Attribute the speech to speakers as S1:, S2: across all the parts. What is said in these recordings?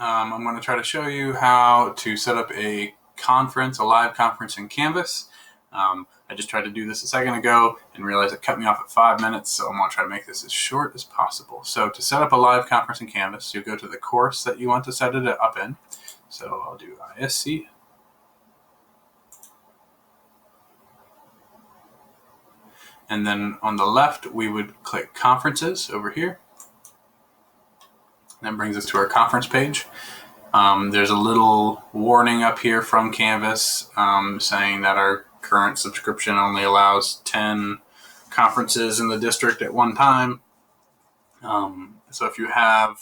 S1: I'm going to try to show you how to set up a live conference in Canvas. I just tried to do this a second ago and realized it cut me off at 5 minutes, so I'm going to try to make this as short as possible. So to set up a live conference in Canvas, you go to the course that you want to set it up in. So I'll do ISC. And then on the left, we would click Conferences over here. That brings us to our conference page. There's a little warning up here from Canvas saying that our current subscription only allows 10 conferences in the district at one time. So if you have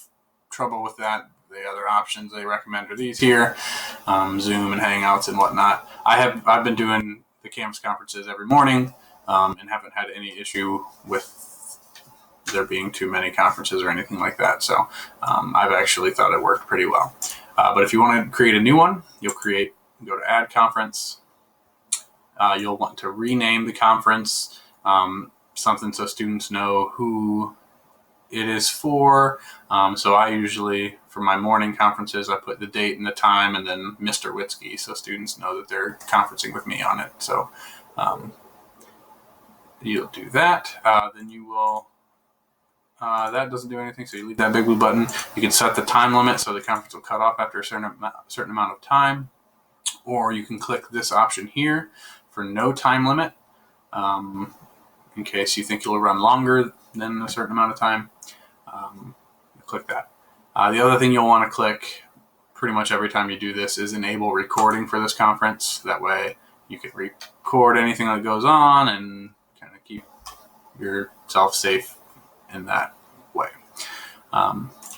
S1: trouble with that, the other options they recommend are these here, Zoom and Hangouts and whatnot. I've been doing the Canvas conferences every morning and haven't had any issue with there being too many conferences or anything like that. So I've actually thought it worked pretty well. But if you want to create a new one, go to Add Conference. You'll want to rename the conference, something so students know who it is for. So I usually, for my morning conferences, I put the date and the time and then Mr. Witzke, so students know that they're conferencing with me on it. So you'll do that. Then you will, that doesn't do anything, so you leave that big blue button. You can set the time limit so the conference will cut off after a certain amount of time. Or you can click this option here for no time limit, in case you think you'll run longer than a certain amount of time. Click that. The other thing you'll want to click pretty much every time you do this is enable recording for this conference. That way you can record anything that goes on and kind of keep yourself safe in that way.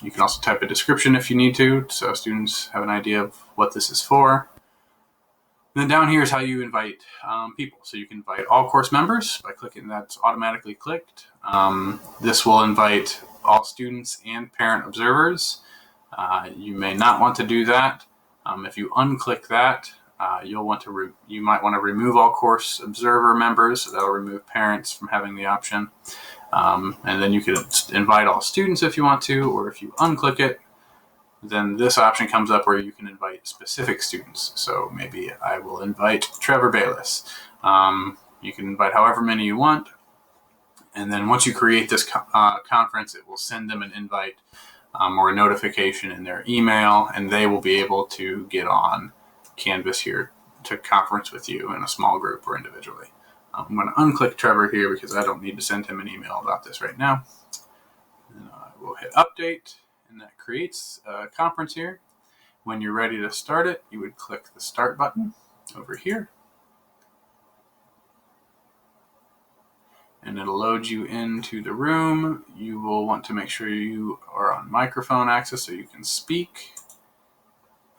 S1: You can also type a description if you need to, so students have an idea of what this is for. And then down here is how you invite people. So you can invite all course members by clicking that's automatically clicked. This will invite all students and parent observers. You may not want to do that. If you unclick that, you might want to remove all course observer members. So that'll remove parents from having the option. And then you can invite all students if you want to, or if you unclick it, then this option comes up where you can invite specific students. So maybe I will invite Trevor Bayless. You can invite however many you want. And then once you create this conference, it will send them an invite or a notification in their email, and they will be able to get on Canvas here to conference with you in a small group or individually. I'm going to unclick Trevor here because I don't need to send him an email about this right now. And I will hit update, and that creates a conference here. When you're ready to start it, you would click the start button over here. And it'll load you into the room. You will want to make sure you are on microphone access so you can speak.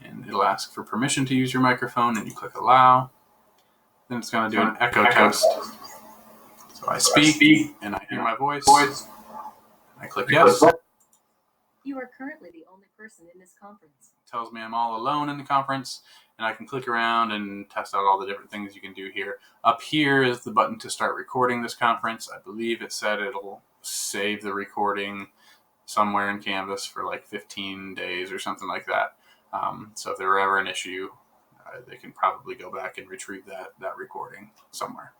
S1: And it'll ask for permission to use your microphone, and you click allow. Then it's going to do an echo test. So I speak, and I hear my voice. I click yes.
S2: You are currently the only person in this conference.
S1: It tells me I'm all alone in the conference, and I can click around and test out all the different things you can do here. Up here is the button to start recording this conference. I believe it said it'll save the recording somewhere in Canvas for like 15 days or something like that. So if there were ever an issue, they can probably go back and retrieve that recording somewhere.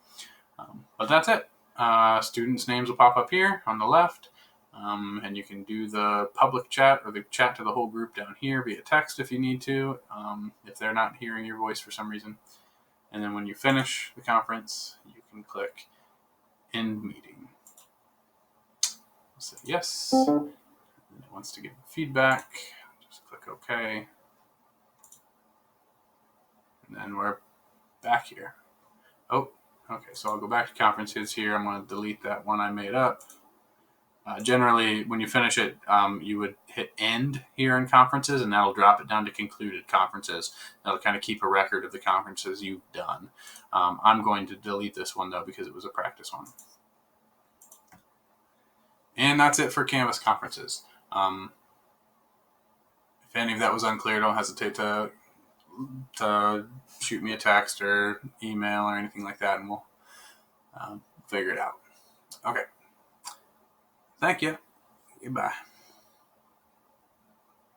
S1: But that's it. Students' names will pop up here on the left. And you can do the public chat or the chat to the whole group down here via text if you need to, if they're not hearing your voice for some reason. And then when you finish the conference, you can click End Meeting. Say yes. And it wants to give feedback. Just click OK. And then we're back here. Oh, okay. So I'll go back to conferences here. I'm going to delete that one I made up. Generally, when you finish it, you would hit end here in conferences, and that'll drop it down to concluded conferences. That'll kind of keep a record of the conferences you've done. I'm going to delete this one, though, because it was a practice one. And that's it for Canvas conferences. If any of that was unclear, don't hesitate to shoot me a text or email or anything like that, and we'll figure it out. Okay. Thank you. Goodbye.